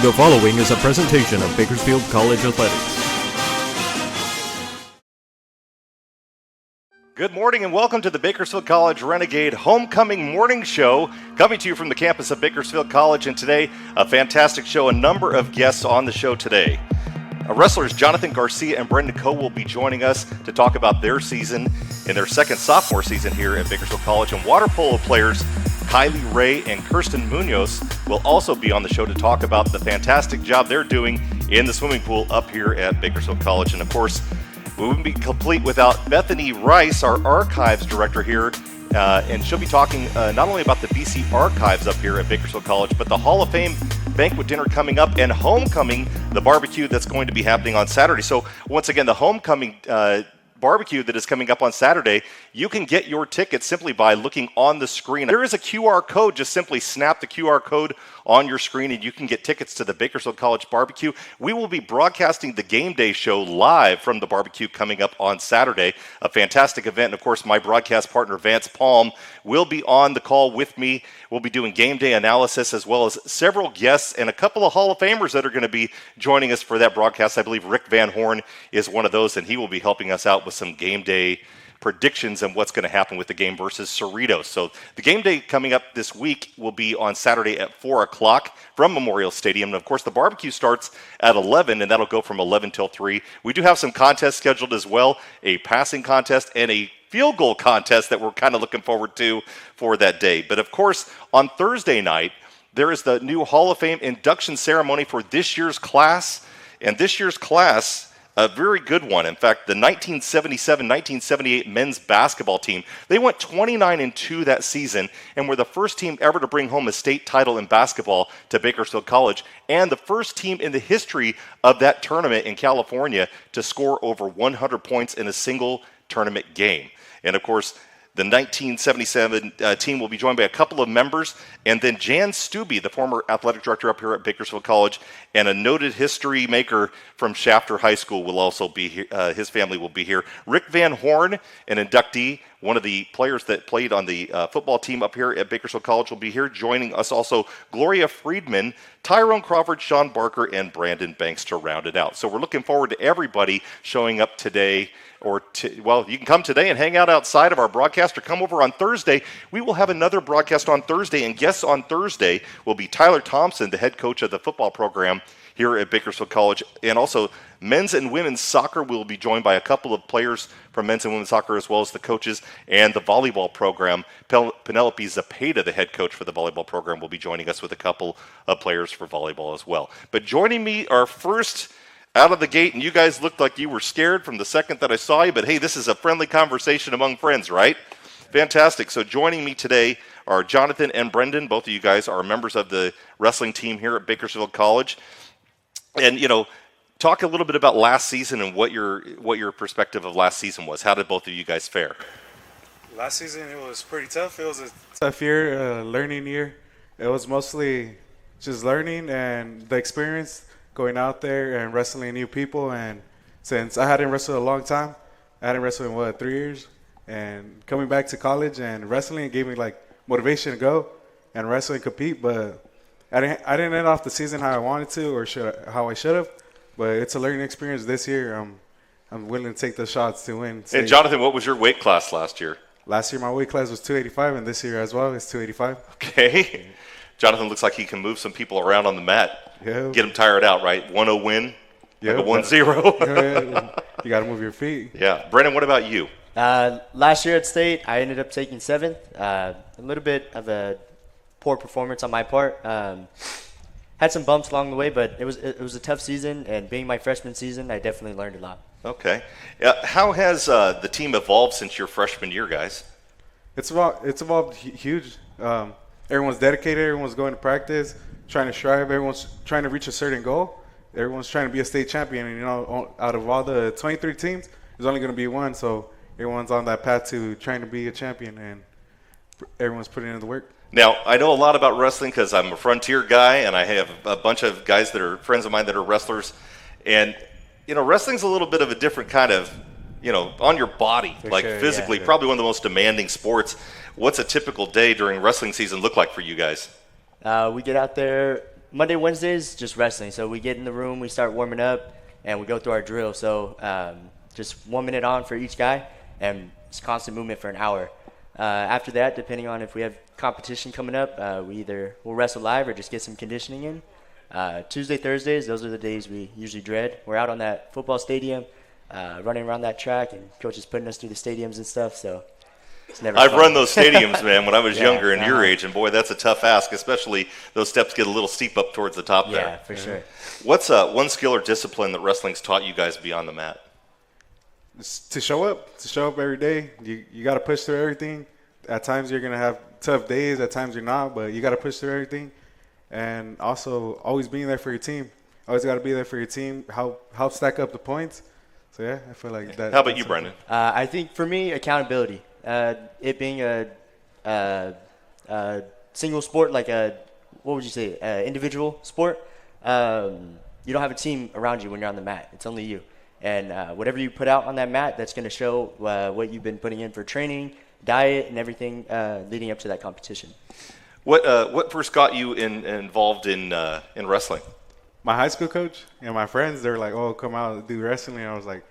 The following is a presentation of Bakersfield College Athletics. Good morning and welcome to the Bakersfield College Renegade Homecoming Morning Show, coming to you from the campus of Bakersfield College. And today, a fantastic show, a number of guests on the show today. Wrestlers Jonathan Garcia and Brendan Coe will be joining us to talk about their season in their second sophomore season here at Bakersfield College. And water polo players Kylie Ray and Kirsten Munoz will also be on the show to talk about the fantastic job they're doing in the swimming pool up here at Bakersfield College. And of course, we wouldn't be complete without Bethany Rice, our archives director here, and she'll be talking not only about the BC archives up here at Bakersfield College, but the Hall of Fame banquet dinner coming up and homecoming, the barbecue that's going to be happening on Saturday. So once again, the homecoming barbecue that is coming up on Saturday, you can get your tickets simply by looking on the screen. There is a QR code. Just simply snap the QR code on your screen and you can get tickets to the Bakersfield College barbecue. We will be broadcasting the game day show live from the barbecue coming up on Saturday, a fantastic event. And of course, my broadcast partner Vance Palm will be on the call with me. We'll be doing game day analysis as well as several guests and a couple of Hall of Famers that are going to be joining us for that broadcast. I believe Rick Van Horn is one of those, and he will be helping us out with some game day predictions and what's going to happen with the game versus Cerritos. So the game day coming up this week will be on Saturday at 4 o'clock from Memorial Stadium. And of course, the barbecue starts at 11, and that'll go from 11 till 3. We do have some contests scheduled as well, a passing contest and a field goal contest that we're kind of looking forward to for that day. But of course, on Thursday night, there is the new Hall of Fame induction ceremony for this year's class. And this year's class, a very good one. In fact, the 1977-1978 men's basketball team, they went 29-2 that season and were the first team ever to bring home a state title in basketball to Bakersfield College, and the first team in the history of that tournament in California to score over 100 points in a single tournament game. And of course, the 1977 team will be joined by a couple of members, and then Jan Stubbe, the former athletic director up here at Bakersfield College, and a noted history maker from Shafter High School will also be here. His family will be here. Rick Van Horn, an inductee, one of the players that played on the football team up here at Bakersfield College, will be here. Joining us also, Gloria Friedman, Tyrone Crawford, Sean Barker, and Brandon Banks to round it out. So we're looking forward to everybody showing up today. Well, you can come today and hang out outside of our broadcast, or come over on Thursday. We will have another broadcast on Thursday, and guests on Thursday will be Tyler Thompson, the head coach of the football program here at Bakersfield College, and also men's and women's soccer. Will be joined by a couple of players from men's and women's soccer, as well as the coaches, and the volleyball program. Penelope Zapata, the head coach for the volleyball program, will be joining us with a couple of players for volleyball as well. But joining me, our first out of the gate, and you guys looked like you were scared from the second that I saw you, but hey, this is a friendly conversation among friends, right? Fantastic. So joining me today are Jonathan and Brendan. Both of you guys are members of the wrestling team here at Bakersfield College. And, talk a little bit about last season and what your perspective of last season was. How did both of you guys fare? Last season, it was pretty tough. It was a tough year, learning year. It was mostly just learning and the experience, going out there and wrestling new people. And since I hadn't wrestled a long time, I hadn't wrestled in 3 years, and coming back to college and wrestling gave me motivation to go and wrestle and compete. But I didn't end off the season how I wanted to, or how I should have. But it's a learning experience this year. I'm willing to take the shots to win. And Jonathan, what was your weight class last year? Last year my weight class was 285, and this year as well is 285. Okay. Jonathan looks like he can move some people around on the mat. Yeah. Get them tired out, right? 1-0 win, yeah, like a 1-0. You got to move your feet. Yeah. Brendan, what about you? Last year at state, I ended up taking 7th. A little bit of a poor performance on my part. Had some bumps along the way, but it was a tough season, and being my freshman season, I definitely learned a lot. Okay. How has the team evolved since your freshman year, guys? It's evolved huge. Everyone's dedicated. Everyone's going to practice, trying to strive. Everyone's trying to reach a certain goal. Everyone's trying to be a state champion. And, out of all the 23 teams, there's only going to be one. So everyone's on that path to trying to be a champion, and everyone's putting in the work. Now, I know a lot about wrestling because I'm a Frontier guy, and I have a bunch of guys that are friends of mine that are wrestlers. And, wrestling's a little bit of a different kind of, on your body, physically, probably one of the most demanding sports. What's a typical day during wrestling season look like for you guys? We get out there Monday, Wednesdays, just wrestling. So we get in the room, we start warming up, and we go through our drill. So just 1 minute on for each guy, and it's constant movement for an hour. After that, depending on if we have competition coming up, we'll wrestle live or just get some conditioning in. Tuesday, Thursdays, those are the days we usually dread. We're out on that football stadium, running around that track, and coach is putting us through the stadiums and stuff. So it's never I've fun. run those stadiums, man, when I was younger and your uh-huh. age, and boy, that's a tough ask, especially those steps get a little steep up towards the top there. Yeah, for sure. What's one skill or discipline that wrestling's taught you guys beyond the mat? To show up every day. You got to push through everything. At times you're going to have tough days, at times you're not, but you got to push through everything. And also always being there for your team. Always got to be there for your team, help stack up the points. So, yeah, I feel like that. How about you, Brendan? I think for me, accountability. It being a single sport, like what would you say, individual sport, you don't have a team around you when you're on the mat. It's only you. And whatever you put out on that mat, that's going to show what you've been putting in for training, diet, and everything leading up to that competition. What first got you involved in wrestling? My high school coach and my friends, they were like, "Oh, come out and do wrestling." And I was like,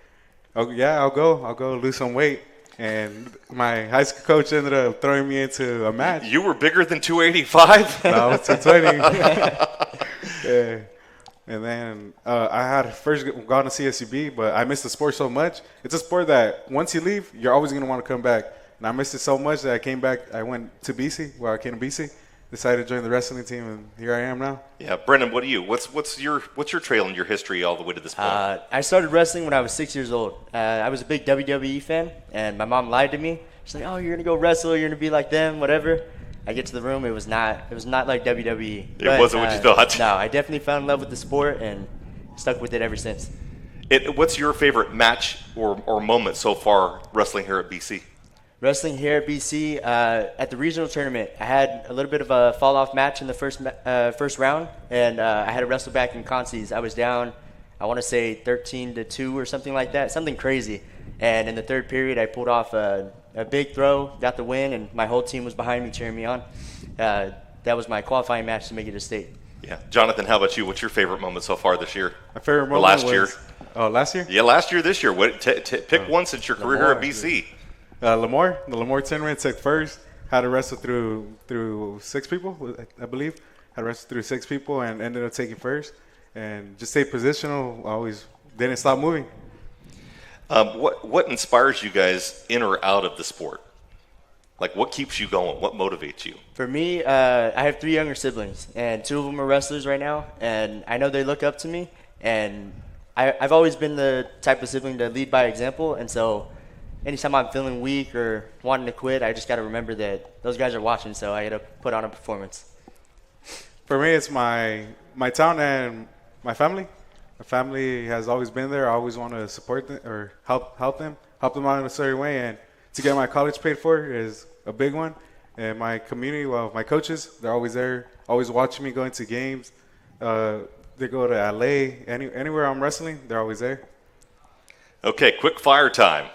"Oh yeah, I'll go lose some weight." And my high school coach ended up throwing me into a match. You were bigger than 285? No, I was 220. Yeah. And then I had first gone to CSUB, but I missed the sport so much. It's a sport that once you leave, you're always going to want to come back. And I missed it so much that I came back. I went to BC, where I came to BC, decided to join the wrestling team, and here I am now. Yeah, Brendan, what do you? What's your trail and your history all the way to this point? I started wrestling when I was 6 years old. I was a big WWE fan, and my mom lied to me. She's like, "Oh, you're gonna go wrestle. You're gonna be like them, whatever." I get to the room, it was not like WWE. It wasn't what you thought. No, I definitely fell in love with the sport and stuck with it ever since. What's your favorite match or moment so far wrestling here at BC? Wrestling here at BC, at the regional tournament, I had a little bit of a fall-off match in the first round, and I had to wrestle back in consies. I was down, I want to say 13-2 or something like that, something crazy. And in the third period, I pulled off a big throw, got the win, and my whole team was behind me cheering me on. That was my qualifying match to make it to state. Yeah. Jonathan, how about you? What's your favorite moment so far this year? My favorite moment last was, year? Oh, last year? Yeah, last year, this year. Pick one since your career here at BC. The Lemoore tournament took first. Had to wrestle through 6 people, I believe. Had to wrestle through 6 people and ended up taking first. And just stay positional. Always didn't stop moving. What inspires you guys in or out of the sport? Like, what keeps you going? What motivates you? For me, I have 3 younger siblings, and 2 of them are wrestlers right now, and I know they look up to me, and I've always been the type of sibling to lead by example, and so anytime I'm feeling weak or wanting to quit, I just got to remember that those guys are watching, so I got to put on a performance. For me, it's my town and my family. My family has always been there. I always want to support them or help them out in a certain way. And to get my college paid for is a big one. And my community, well, my coaches, they're always there, always watching me going to games. They go to LA, anywhere I'm wrestling, they're always there. Okay, quick fire time.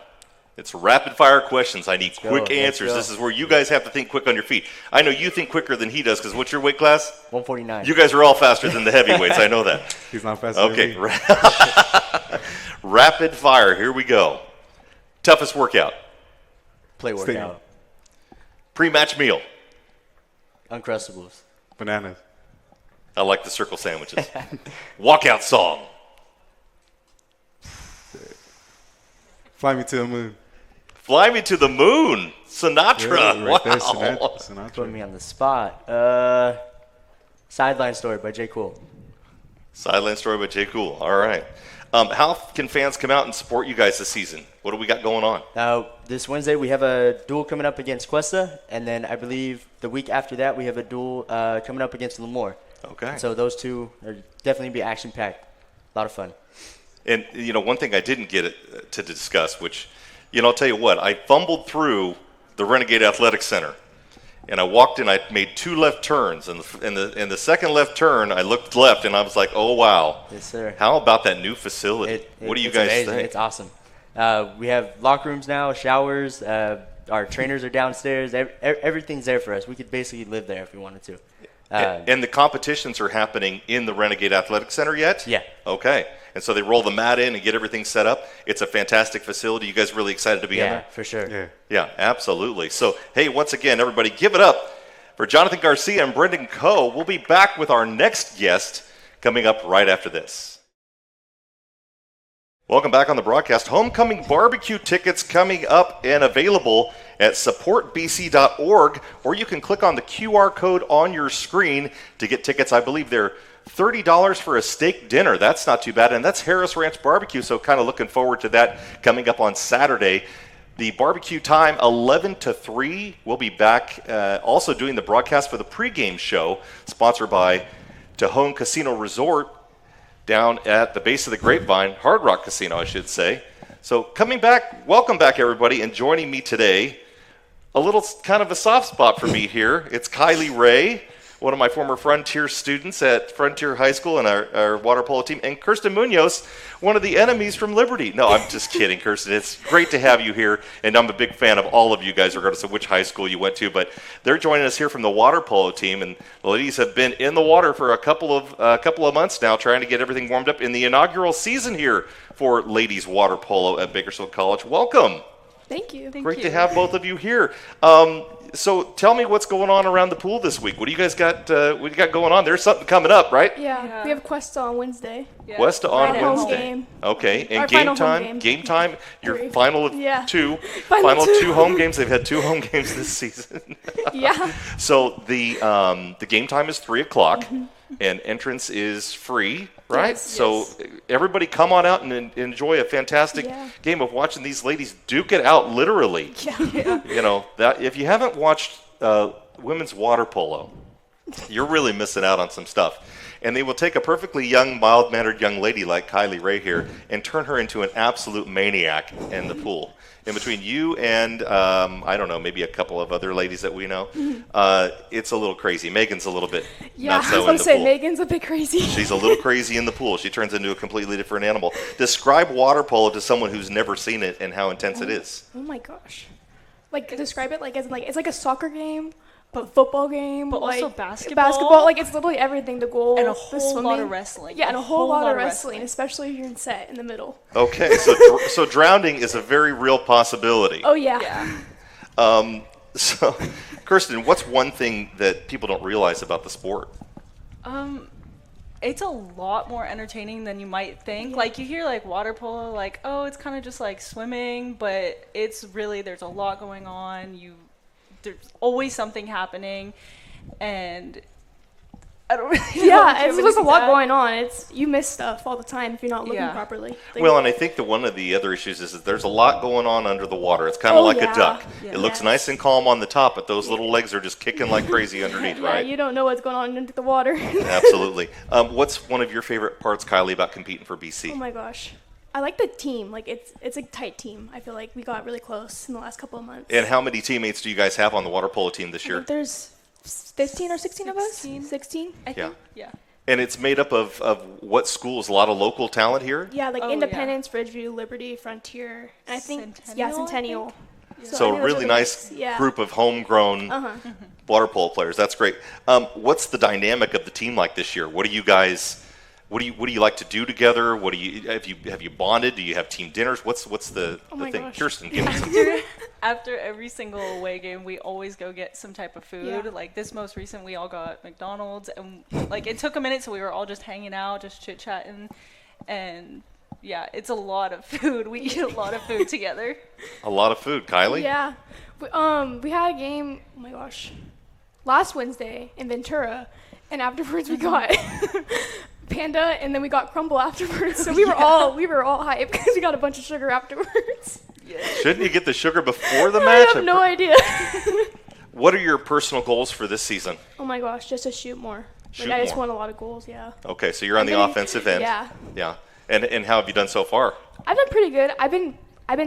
It's rapid fire questions. I need quick answers. Let's go. This is where you guys have to think quick on your feet. I know you think quicker than he does because what's your weight class? 149. You guys are all faster than the heavyweights. I know that. He's not faster Okay. than me. Rapid fire. Here we go. Toughest workout. Play Stadium. workout. Pre-match meal. Uncrustables. Bananas. I like the circle sandwiches. Walkout song. Fly me to the moon. Fly Me to the Moon. Sinatra. Yeah, right there, Wow. Sinatra. Put me on the spot. Sideline Story by J. Cool. Sideline Story by J. Cool. All right. How can fans come out and support you guys this season? What do we got going on? Now, this Wednesday we have a duel coming up against Cuesta, and then I believe the week after that we have a duel coming up against Lemoore. Okay. So those two are definitely be action-packed. A lot of fun. And, one thing I didn't get to discuss, which, I'll tell you what, I fumbled through the Renegade Athletic Center. And I walked in, I made 2 left turns. And the second left turn, I looked left, and I was like, oh, wow. Yes, sir. How about that new facility? What do you it's guys amazing. think? It's awesome. We have locker rooms now, showers, our trainers are downstairs. Everything's there for us. We could basically live there if we wanted to. And the competitions are happening in the Renegade Athletic Center yet? Yeah. Okay. And so they roll the mat in and get everything set up. It's a fantastic facility. You guys really excited to be in there? Yeah, for sure. Yeah. Yeah, absolutely. So, hey, once again, everybody, give it up for Jonathan Garcia and Brendan Coe. We'll be back with our next guest coming up right after this. Welcome back on the broadcast. Homecoming barbecue tickets coming up and available at supportbc.org, or you can click on the QR code on your screen to get tickets. I believe they're $30 for a steak dinner. That's not too bad, and that's Harris Ranch Barbecue, so kind of looking forward to that coming up on Saturday. The barbecue time, 11 to 3. We'll be back also doing the broadcast for the pregame show, sponsored by Tejon Casino Resort down at the base of the Grapevine, Hard Rock Casino, I should say. So coming back, welcome back, everybody, and joining me today, a little kind of a soft spot for me here. It's Kylie Ray, one of my former Frontier students at Frontier High School and our water polo team, and Kirsten Munoz, one of the enemies from Liberty. No, I'm just kidding, Kirsten. It's great to have you here, and I'm a big fan of all of you guys, regardless of which high school you went to. But they're joining us here from the water polo team, and the ladies have been in the water for a couple of months now, trying to get everything warmed up in the inaugural season here for ladies water polo at Bakersfield College. Welcome. Thank you. Great to have both of you here. So tell me what's going on around the pool this week. What do you guys got? What do you got going on? There's something coming up, right? Yeah. We have Quest on Wednesday. Yeah. Quest on Final Wednesday. Game. Okay, and Our game final home time. game. Game time. Your Three. final of Yeah. two. Final two two. home games. They've had 2 home games this season. Yeah. So the game time is 3:00, and entrance is free, right? Yes. So everybody come on out and enjoy a fantastic Yeah. game of watching these ladies duke it out, literally. Yeah. You know, that if you haven't watched women's water polo, you're really missing out on some stuff. And they will take a perfectly young, mild-mannered young lady like Kylie Ray here and turn her into an absolute maniac in the pool. In between you and, I don't know, maybe a couple of other ladies that we know, it's a little crazy. Megan's a little bit Yeah. not I so was in going the to say, pool. Megan's a bit crazy. She's a little crazy in the pool. She turns into a completely different animal. Describe water polo to someone who's never seen it and how intense it is. Oh my gosh. Like, describe it like as in, like it's like a soccer game, but football game, But like, also basketball. Basketball, like it's literally everything. The goal, And a the whole swimming. lot of wrestling. Yeah, and a whole lot of wrestling, especially if you're in set in the middle. Okay, so drowning is a very real possibility. Oh yeah. Yeah. So, Kirsten, what's one thing that people don't realize about the sport? It's a lot more entertaining than you might think. Yeah. Like, you hear, like, water polo, like, oh, it's kind of just like swimming, but it's really, there's a lot going on. There's always something happening, and I don't really know. Yeah, if there's a lot that. going on. You miss stuff all the time if you're not looking Yeah. properly. Like, Well, and I think that one of the other issues is that there's a lot going on under the water. It's kind of Oh, like yeah. a duck. Yeah. It looks Yes. nice and calm on the top, but those little legs are just kicking like crazy underneath, yeah, right? you don't know what's going on under the water. Absolutely. What's one of your favorite parts, Kylie, about competing for BC? Oh my gosh. I like the team. Like it's a tight team. I feel like we got really close in the last couple of months. And how many teammates do you guys have on the water polo team this I year? think there's 15 or 16 of us. 16. 16. I Yeah. think, yeah. And it's made up of what schools? A lot of local talent here? Yeah, like Oh, yeah. Independence, Bridgeview, Liberty, Frontier, and I think Centennial, I Centennial. So I a think those really are the nice ones. Yeah. group of homegrown water polo players. That's great. What's the dynamic of the team like this year? What do you guys? What do you like to do together? What do you have you bonded? Do you have team dinners? What's the my thing? gosh. Kirsten, give me some. After every single away game, we always go get some type of food. Yeah. Like this most recent, we all got McDonald's, and like it took a minute, so we were all just hanging out, just chit chatting, and yeah, it's a lot of food. We eat a lot of food together. A lot of food, Kylie. Yeah. We had a game, oh my gosh, last Wednesday in Ventura, and afterwards we got Panda, and then we got Crumble afterwards. So we were all hyped because we got a bunch of sugar afterwards. Shouldn't you get the sugar before the I match? have no idea. What are your personal goals for this season? Oh my gosh, just to shoot more. Shoot Like I just more. want a lot of goals, yeah. Okay, so you're on the getting- offensive end. Yeah. Yeah. And how have you done so far? I've done pretty good. I've been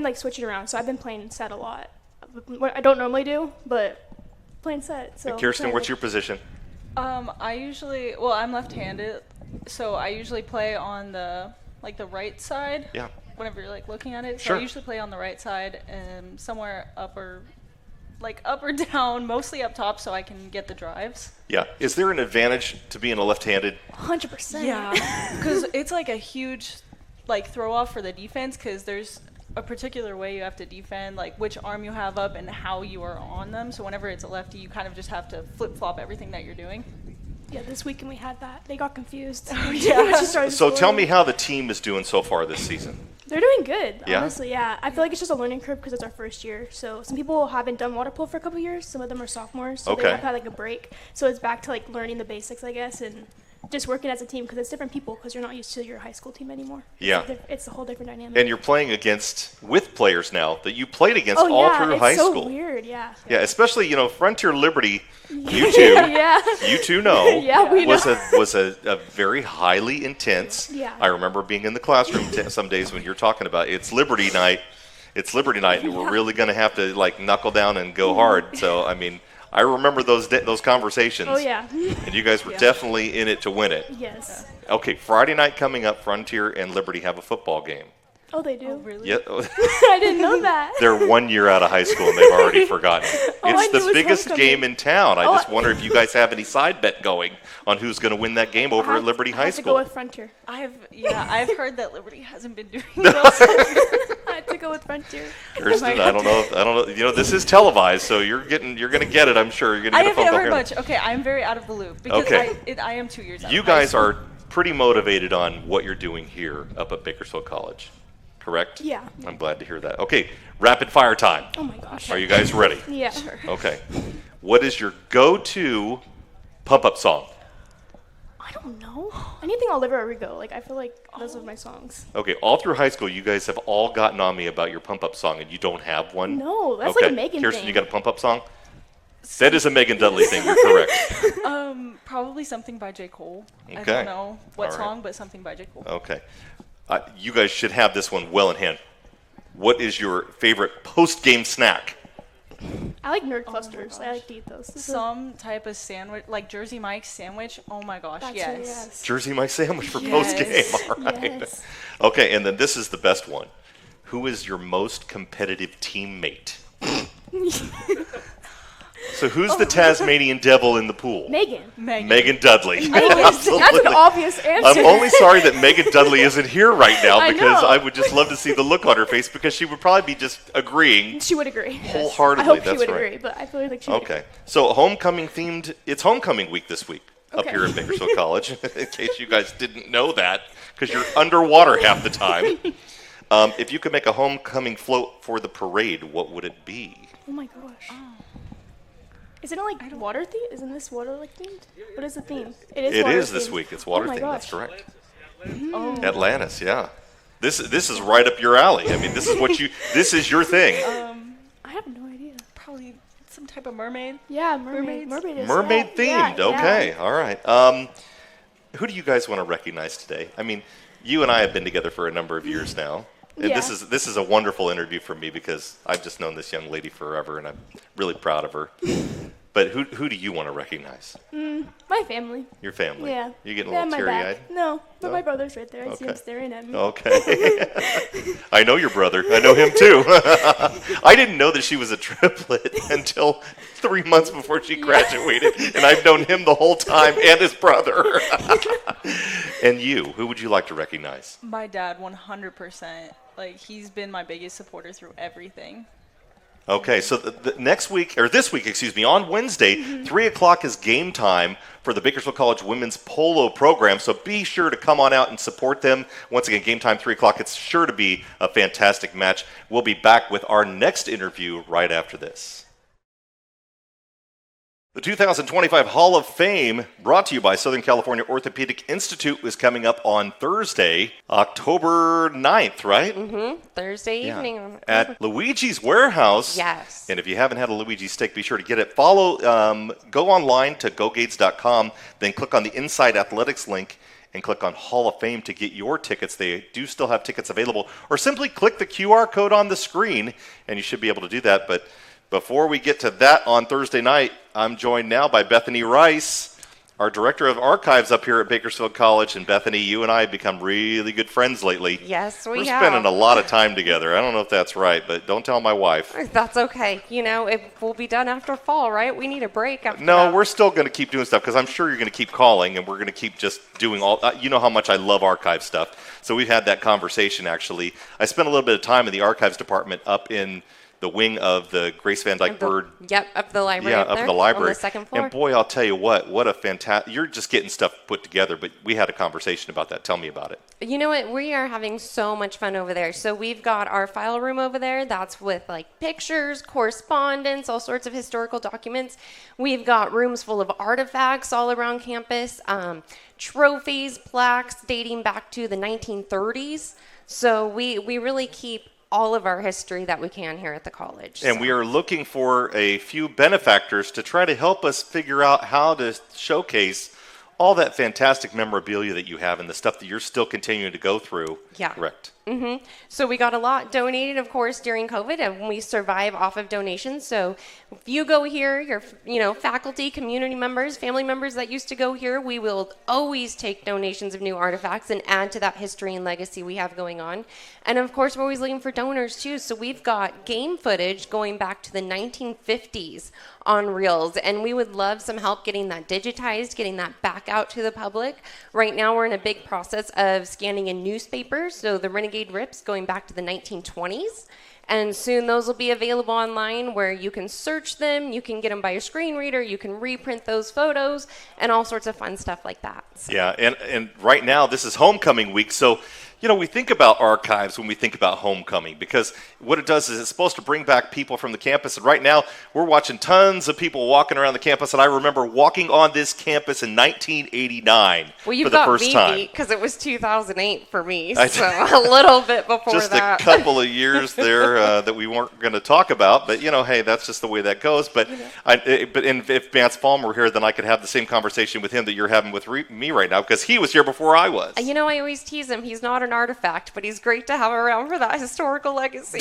like switching around, so I've been playing set a lot. What I don't normally do, but playing set. So And Kirsten, what's your position? I'm left-handed, so I usually play on the right side. Yeah. Whenever you're like looking at it, so Sure. I usually play on the right side, somewhere upper like up or down, mostly up top so I can get the drives. Yeah. Is there an advantage to being a left-handed? 100%. Yeah, because it's like a huge like throw off for the defense because there's a particular way you have to defend, like which arm you have up and how you are on them. So whenever it's a lefty, you kind of just have to flip-flop everything that you're doing. Yeah, this weekend we had that. They got confused. Yeah. So tell me how the team is doing so far this season. They're doing good, Yeah? honestly, yeah. I feel like it's just a learning curve because it's our first year. So some people haven't done water polo for a couple years. Some of them are sophomores, so Okay. they have had like a break. So it's back to like learning the basics, I guess, and just working as a team because it's different people because you're not used to your high school team anymore. Yeah. It's a whole different dynamic. And you're playing with players now that you played against all through it's high so school. Weird, yeah. Yeah, especially, Frontier Liberty, you two, Yeah. you two know, Yeah, we was know. a very highly intense. Yeah. I remember being in the classroom some days when you're talking about it's Liberty night, and we're really going to have to like knuckle down and go hard. So I mean, I remember those conversations. Oh, yeah. And you guys were definitely in it to win it. Yes. Okay, Friday night coming up, Frontier and Liberty have a football game. Oh, they do? Oh, really? Yeah. I didn't know that. They're 1 year out of high school and they've already forgotten. All I It's knew the was biggest homecoming. game in town. I Oh, just wonder if you guys have any side bet going on who's going to win that game over at Liberty I High have to School. go with Frontier. I've heard that Liberty hasn't been doing well. I have to go with Frontier. Kirsten, I don't know. This is televised, so you're going to get it. I'm sure you're going to I get a phone haven't call heard here. much. Okay, I'm very out of the loop because Okay. I am 2 years out. You of high guys school. are pretty motivated on what you're doing here up at Bakersfield College, correct? Yeah. I'm glad to hear that. Okay, rapid fire time. Oh, my gosh. Are you guys ready? Yeah. Sure. Okay. What is your go-to pump-up song? I don't know. Anything Oliver Rodrigo. Like, I feel like those are my songs. Okay, all through high school, you guys have all gotten on me about your pump-up song, and you don't have one? No, that's Okay, like a Megan Kirsten, thing. you got a pump-up song? That is a Megan Dudley thing, you're correct. Probably something by J. Cole. I Okay. don't know what All right. song, but something by J. Cole. Okay. You guys should have this one well in hand. What is your favorite post-game snack? I like nerd clusters. I like to eat those. Some type of sandwich, like Jersey Mike's sandwich. Oh my gosh, That's yes. yes. Jersey Mike sandwich for Yes. post-game, all right. Yes. Okay, and then this is the best one. Who is your most competitive teammate? So who's the Tasmanian devil in the pool? Megan. Megan Dudley. That's an obvious answer. I'm only sorry that Megan Dudley isn't here right now I because know. I would just love to see the look on her face because she would probably be just agreeing She would agree. wholeheartedly. I hope That's she would right. agree, but I feel like she would Okay. So homecoming themed, it's homecoming week this week up Okay. here at Bakersfield College, in case you guys didn't know that, because you're underwater half the time. If you could make a homecoming float for the parade, what would it be? Oh my gosh. Isn't it like water themed? Isn't this water like themed? What is the theme? It water is this themed. week. It's water Oh my themed. That's gosh. correct. Atlantis, yeah. This is right up your alley. I mean, this is your thing. I have no idea. Probably some type of mermaid. Yeah, mermaid. Mermaids. Mermaid is Mermaid yeah, themed. yeah, Okay, yeah. all right. Who do you guys want to recognize today? I mean, you and I have been together for a number of years now. And Yeah. this is a wonderful interview for me because I've just known this young lady forever, and I'm really proud of her. But who do you want to recognize? My family. Your family. Yeah. You getting a Yeah, little my teary-eyed? back. No, but No? my brother's right there. I see him Okay. staring at me. Okay. I know your brother. I know him too. I didn't know that she was a triplet until 3 months before she graduated, and I've known him the whole time and his brother. And you, who would you like to recognize? My dad, 100%. Like, he's been my biggest supporter through everything. Okay, so this week, on Wednesday, 3 o'clock is game time for the Bakersfield College Women's Polo program, so be sure to come on out and support them. Once again, game time, 3 o'clock. It's sure to be a fantastic match. We'll be back with our next interview right after this. The 2025 Hall of Fame, brought to you by Southern California Orthopedic Institute, is coming up on Thursday, October 9th, right? Thursday Yeah. evening. At Luigi's Warehouse. Yes. And if you haven't had a Luigi steak, be sure to get it. Go online to gogates.com, then click on the Inside Athletics link and click on Hall of Fame to get your tickets. They do still have tickets available. Or simply click the QR code on the screen, and you should be able to do that. But before we get to that on Thursday night, I'm joined now by Bethany Rice, our director of archives up here at Bakersfield College. And Bethany, you and I have become really good friends lately. Yes, We're have. spending a lot of time together. I don't know if that's right, but don't tell my wife. That's okay. You know, it will be done after fall, right? We need a break after No, that. we're still going to keep doing stuff because I'm sure you're going to keep calling, and we're going to keep just doing all. You know how much I love archive stuff. So we've had that conversation, actually. I spent a little bit of time in the archives department up in the wing of the Grace Van Dyke Bird. Yep, up the library. Yeah, up up there, the library. on the second floor. And boy, I'll tell you what a fantastic. You're just getting stuff put together, but we had a conversation about that. Tell me about it. You know what? We are having so much fun over there. So we've got our file room over there. That's with like pictures, correspondence, all sorts of historical documents. We've got rooms full of artifacts all around campus, trophies, plaques dating back to the 1930s. So we really keep all of our history that we can here at the college. And we are looking for a few benefactors to try to help us figure out how to showcase all that fantastic memorabilia that you have and the stuff that you're still continuing to go through. Yeah. Correct. Mm-hmm. So we got a lot donated, of course, during COVID, and we survive off of donations. So if you go here, your faculty, community members, family members that used to go here, we will always take donations of new artifacts and add to that history and legacy we have going on. And of course, we're always looking for donors too. So we've got game footage going back to the 1950s on reels, and we would love some help getting that digitized, getting that back out to the public. Right now, we're in a big process of scanning in newspapers, so the Renegade Rips going back to the 1920s. And soon those will be available online where you can search them, you can get them by your screen reader, you can reprint those photos, and all sorts of fun stuff like that. So. Yeah, and right now this is homecoming week, so we think about archives when we think about homecoming because what it does is it's supposed to bring back people from the campus. And right now we're watching tons of people walking around the campus. And I remember walking on this campus in 1989 for the first time. Because it was 2008 for me, so a little bit before just that. Just a couple of years there that we weren't going to talk about. But, hey, that's just the way that goes. But if Vance Palm were here, then I could have the same conversation with him that you're having with me right now because he was here before I was. I always tease him. He's not an artifact, but he's great to have around for that historical legacy.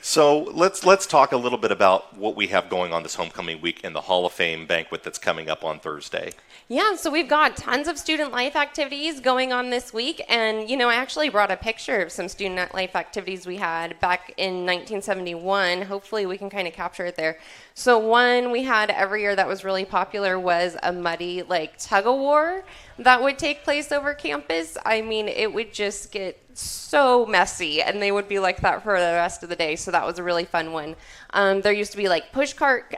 So let's talk a little bit about what we have going on this homecoming week and the Hall of Fame banquet that's coming up on Thursday. Yeah, so we've got tons of student life activities going on this week, and I actually brought a picture of some student life activities we had back in 1971. Hopefully we can kind of capture it there. So one we had every year that was really popular was a muddy tug-of-war that would take place over campus. It would just get so messy, and they would be like that for the rest of the day. So that was a really fun one. There used to be push cart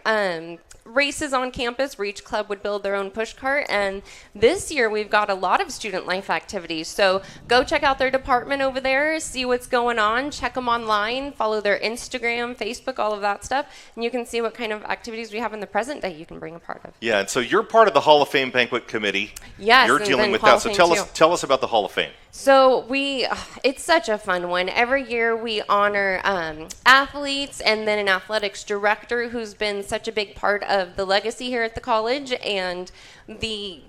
races on campus where each club would build their own push cart, and this year we've got a lot of student life activities. So go check out their department over there, see what's going on, check them online, follow their Instagram, Facebook, all of that stuff, and you can see what kind of activities we have in the present day you can bring a part of. Yeah, and so you're part of the Hall of Fame banquet committee. Yes, you're dealing with that. So tell us about the Hall of Fame. So it's such a fun one. Every year we honor athletes and then an athletics director who's been such a big part of the legacy here at the college and the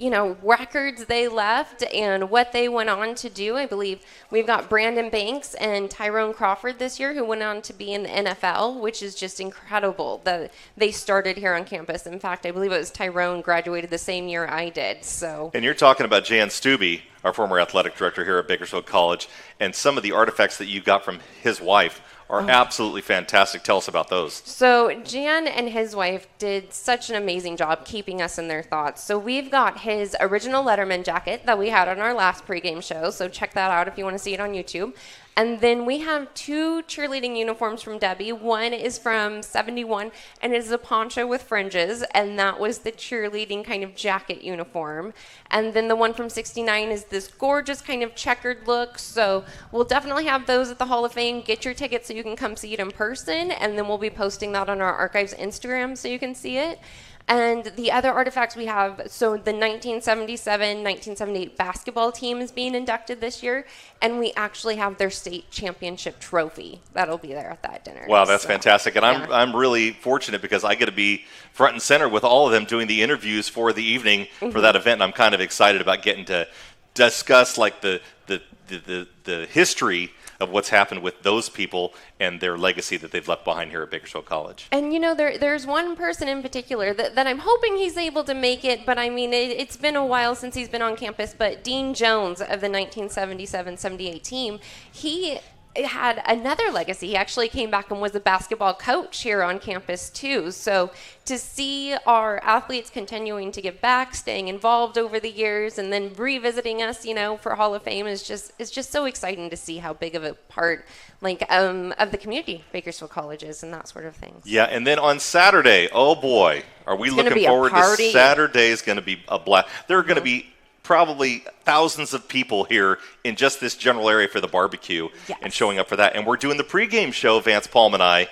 records they left and what they went on to do. I believe we've got Brandon Banks and Tyrone Crawford this year who went on to be in the NFL, which is just incredible that they started here on campus. In fact, I believe it was Tyrone graduated the same year I did. So. And you're talking about Jan Stubbe, our former athletic director here at Bakersfield College, and some of the artifacts that you got from his wife are absolutely fantastic. Tell us about those. So Jan and his wife did such an amazing job keeping us in their thoughts. So we've got his original Letterman jacket that we had on our last pregame show. So check that out if you want to see it on YouTube. And then we have two cheerleading uniforms from Debbie. One is from 71, and it is a poncho with fringes, and that was the cheerleading kind of jacket uniform. And then the one from 69 is this gorgeous kind of checkered look. So we'll definitely have those at the Hall of Fame. Get your tickets so you can come see it in person, and then we'll be posting that on our archives Instagram so you can see it. And the other artifacts we have, so the 1977-1978 basketball team is being inducted this year, and we actually have their state championship trophy. That'll be there at that dinner. Wow, that's fantastic. And I'm really fortunate because I get to be front and center with all of them doing the interviews for the evening for that event, and I'm kind of excited about getting to discuss the history of what's happened with those people and their legacy that they've left behind here at Bakersfield College. And there's one person in particular that I'm hoping he's able to make it, but I mean, it's been a while since he's been on campus, but Dean Jones of the 1977-78 team, he had another legacy. He actually came back and was a basketball coach here on campus too. So to see our athletes continuing to give back, staying involved over the years, and then revisiting us, for Hall of Fame is just so exciting to see how big of a part of the community Bakersfield College is and that sort of thing. Yeah, and then on Saturday, oh boy, are we looking forward to Saturday is going to be a blast. There are going to be probably thousands of people here in just this general area for the barbecue and showing up for that. And we're doing the pregame show, Vance Palm and I,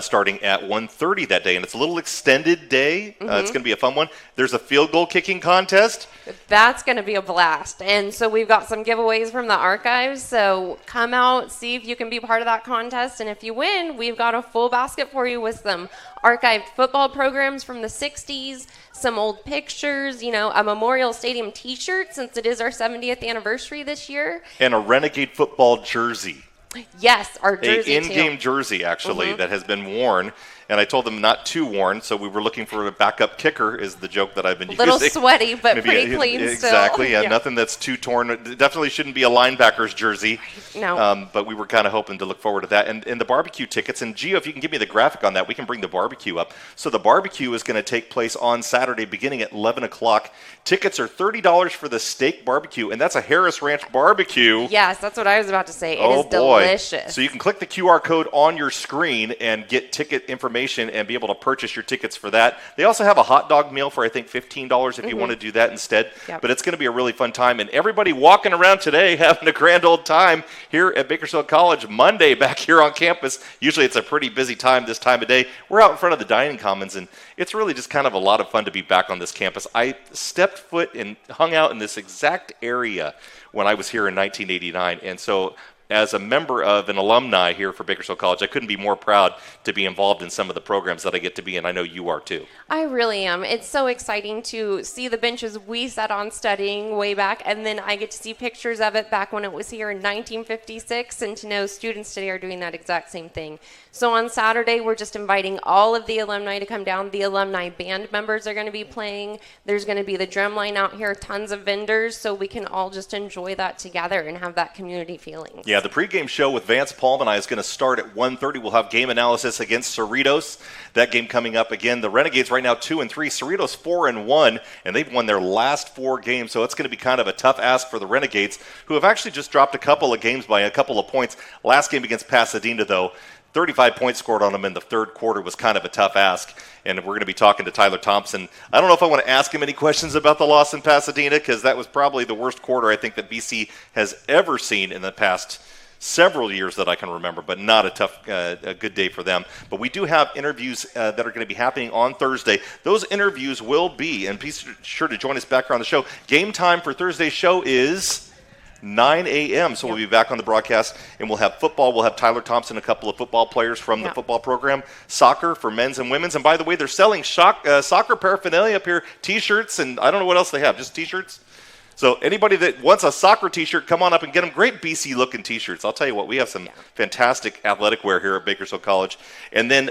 starting at 1:30 that day. And it's a little extended day. It's going to be a fun one. There's a field goal kicking contest. That's going to be a blast. And so we've got some giveaways from the archives. So come out, see if you can be part of that contest. And if you win, we've got a full basket for you with some archived football programs from the 60s, some old pictures, a Memorial Stadium t-shirt since it is our 70th anniversary this year. And a Renegade football jersey. Yes, our jersey an in-game jersey, actually, that has been worn. And I told them not too worn, so we were looking for a backup kicker is the joke that I've been using. A little sweaty, but maybe pretty clean still. Exactly, yeah, nothing that's too torn. It definitely shouldn't be a linebacker's jersey. No. But we were kind of hoping to look forward to that. And the barbecue tickets, and Gio, if you can give me the graphic on that, we can bring the barbecue up. So the barbecue is going to take place on Saturday beginning at 11 o'clock. Tickets are $30 for the steak barbecue, and that's a Harris Ranch barbecue. Yes, that's what I was about to say. It is delicious. So you can click the QR code on your screen and get ticket information and be able to purchase your tickets for that. They also have a hot dog meal for, I think, $15 if you want to do that instead. Yep. But it's going to be a really fun time. And everybody walking around today having a grand old time here at Bakersfield College Monday back here on campus. Usually it's a pretty busy time this time of day. We're out in front of the dining commons, and it's really just kind of a lot of fun to be back on this campus. I stepped foot and hung out in this exact area when I was here in 1989. And so as a member of an alumni here for Bakersfield College, I couldn't be more proud to be involved in some of the programs that I get to be in. I know you are too. I really am. It's so exciting to see the benches we sat on studying way back, and then I get to see pictures of it back when it was here in 1956, and to know students today are doing that exact same thing. So on Saturday, we're just inviting all of the alumni to come down. The alumni band members are going to be playing. There's going to be the drum line out here, tons of vendors, so we can all just enjoy that together and have that community feeling. Yeah, the pregame show with Vance Palm and I is going to start at 1:30. We'll have game analysis against Cerritos. That game coming up again. The Renegades right now 2-3. Cerritos 4-1, and they've won their last 4 games. So it's going to be kind of a tough ask for the Renegades, who have actually just dropped a couple of games by a couple of points. Last game against Pasadena, though, 35 points scored on them in the third quarter was kind of a tough ask. And we're going to be talking to Tyler Thompson. I don't know if I want to ask him any questions about the loss in Pasadena, because that was probably the worst quarter I think that BC has ever seen in the past several years that I can remember, but not a good day for them. But we do have interviews that are going to be happening on Thursday. Those interviews will be, and be sure to join us back here on the show. Game time for Thursday's show is 9 a.m. So we'll be back on the broadcast, and we'll have football. We'll have Tyler Thompson, a couple of football players from the football program, soccer for men's and women's. And by the way, they're selling soccer paraphernalia up here, T-shirts, and I don't know what else they have, just T-shirts. So anybody that wants a soccer T-shirt, come on up and get them. Great BC-looking T-shirts. I'll tell you what, we have some fantastic athletic wear here at Bakersfield College. And then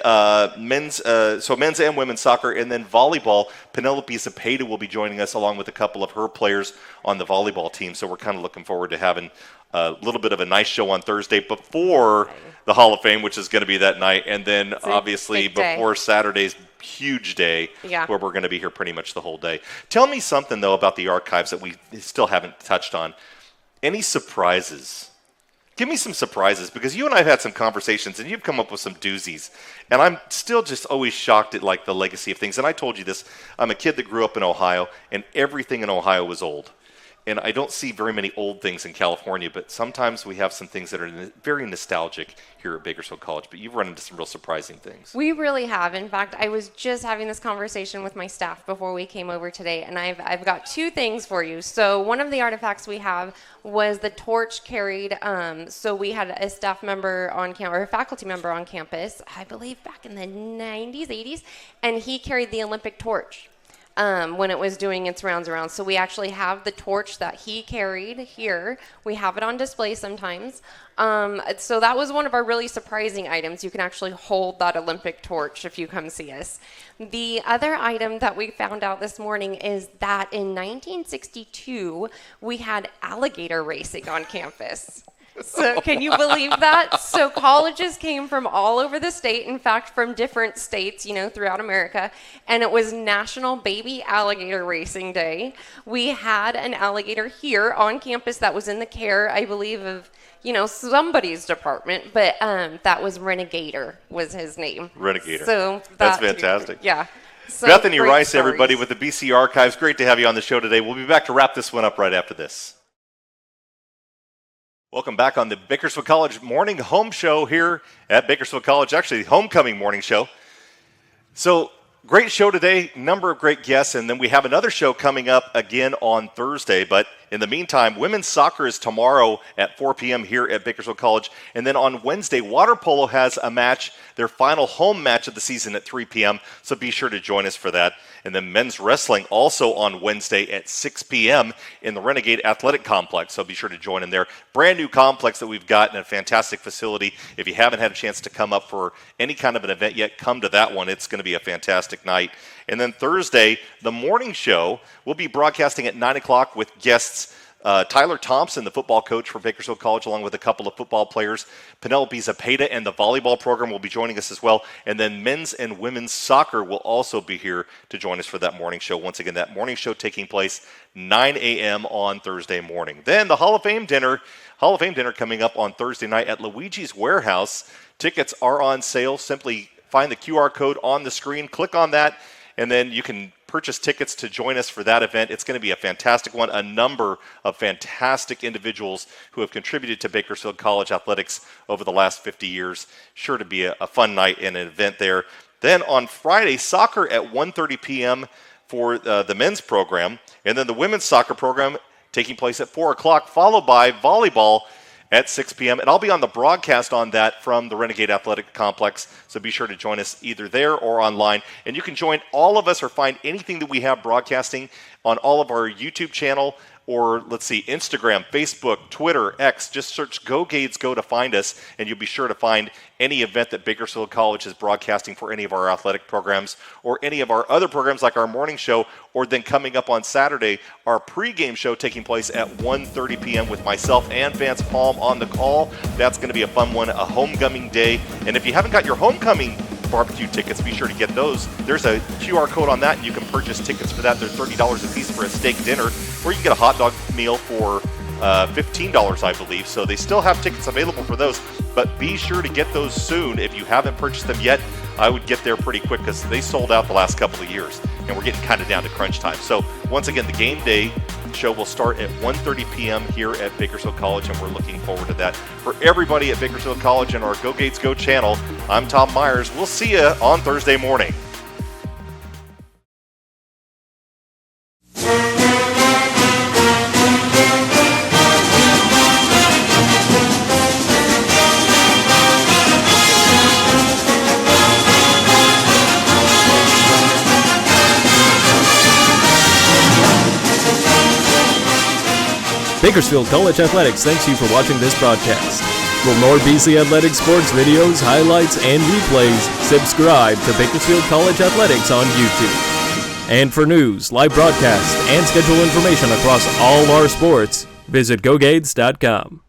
men's and women's soccer, and then volleyball. Penelope Zepeda will be joining us along with a couple of her players on the volleyball team. So we're kind of looking forward to having a little bit of a nice show on Thursday before the Hall of Fame, which is going to be that night, and then obviously before Saturday's huge day where we're going to be here pretty much the whole day. Tell me something, though, about the archives that we still haven't touched on. Any surprises? Give me some surprises, because you and I have had some conversations, and you've come up with some doozies, and I'm still just always shocked at the legacy of things. And I told you this, I'm a kid that grew up in Ohio, and everything in Ohio was old. And I don't see very many old things in California, but sometimes we have some things that are very nostalgic here at Bakersfield College. But you've run into some real surprising things. We really have. In fact, I was just having this conversation with my staff before we came over today, and I've got 2 things for you. So one of the artifacts we have was the torch carried. So we had a staff member on campus, or a faculty member on campus, I believe back in the 90s, 80s, and he carried the Olympic torch. when it was doing its rounds around. So we actually have the torch that he carried here. We have it on display sometimes. So that was one of our really surprising items. You can actually hold that Olympic torch if you come see us. The other item that we found out this morning is that in 1962, we had alligator racing on campus. So can you believe that? So colleges came from all over the state, in fact, from different states, throughout America, and it was National Baby Alligator Racing Day. We had an alligator here on campus that was in the care, I believe, of, somebody's department, but that was Renegator was his name. Renegator. So that's fantastic. Yeah. So Bethany great Rice, stories. everybody, with the BC Archives. Great to have you on the show today. We'll be back to wrap this one up right after this. Welcome back on the Bakersfield College Morning Home Show here at Bakersfield College, actually homecoming morning show. So great show today, number of great guests, and then we have another show coming up again on Thursday. But in the meantime, women's soccer is tomorrow at 4 p.m. here at Bakersfield College. And then on Wednesday, water polo has a match, their final home match of the season at 3 p.m. So be sure to join us for that. And then men's wrestling also on Wednesday at 6 p.m. in the Renegade Athletic Complex. So be sure to join in there. Brand new complex that we've got in a fantastic facility. If you haven't had a chance to come up for any kind of an event yet, come to that one. It's going to be a fantastic night. And then Thursday, the morning show, will be broadcasting at 9 o'clock with guests Tyler Thompson, the football coach for Bakersfield College, along with a couple of football players. Penelope Zapata and the volleyball program will be joining us as well. And then men's and women's soccer will also be here to join us for that morning show. Once again, that morning show taking place 9 a.m. on Thursday morning. Then the Hall of Fame dinner coming up on Thursday night at Luigi's Warehouse. Tickets are on sale. Simply find the QR code on the screen, click on that, and then you can purchase tickets to join us for that event. It's going to be a fantastic one. A number of fantastic individuals who have contributed to Bakersfield College athletics over the last 50 years. Sure to be a fun night and an event there. Then on Friday, soccer at 1:30 p.m. for the men's program. And then the women's soccer program taking place at 4 o'clock, followed by volleyball at 6 p.m. And I'll be on the broadcast on that from the Renegade Athletic Complex, so be sure to join us either there or online. And you can join all of us or find anything that we have broadcasting on all of our YouTube channel or, Instagram, Facebook, Twitter, X. Just search Go Gades Go to find us, and you'll be sure to find any event that Bakersfield College is broadcasting for any of our athletic programs or any of our other programs like our morning show, or then coming up on Saturday, our pregame show taking place at 1:30 p.m. with myself and Vance Palm on the call. That's going to be a fun one, a homecoming day. And if you haven't got your homecoming barbecue tickets, be sure to get those. There's a QR code on that, and you can purchase tickets for that. They're $30 a piece for a steak dinner, or you can get a hot dog meal for $15, I believe. So they still have tickets available for those, but be sure to get those soon. If you haven't purchased them yet, I would get there pretty quick because they sold out the last couple of years, and we're getting kind of down to crunch time. So once again, the game day show will start at 1:30 p.m. here at Bakersfield College, and we're looking forward to that. For everybody at Bakersfield College and our Go Gates Go channel, I'm Tom Meyers. We'll see you on Thursday morning. Bakersfield College Athletics thanks you for watching this broadcast. For more BC Athletics sports videos, highlights, and replays, subscribe to Bakersfield College Athletics on YouTube. And for news, live broadcasts, and schedule information across all our sports, visit GoGades.com.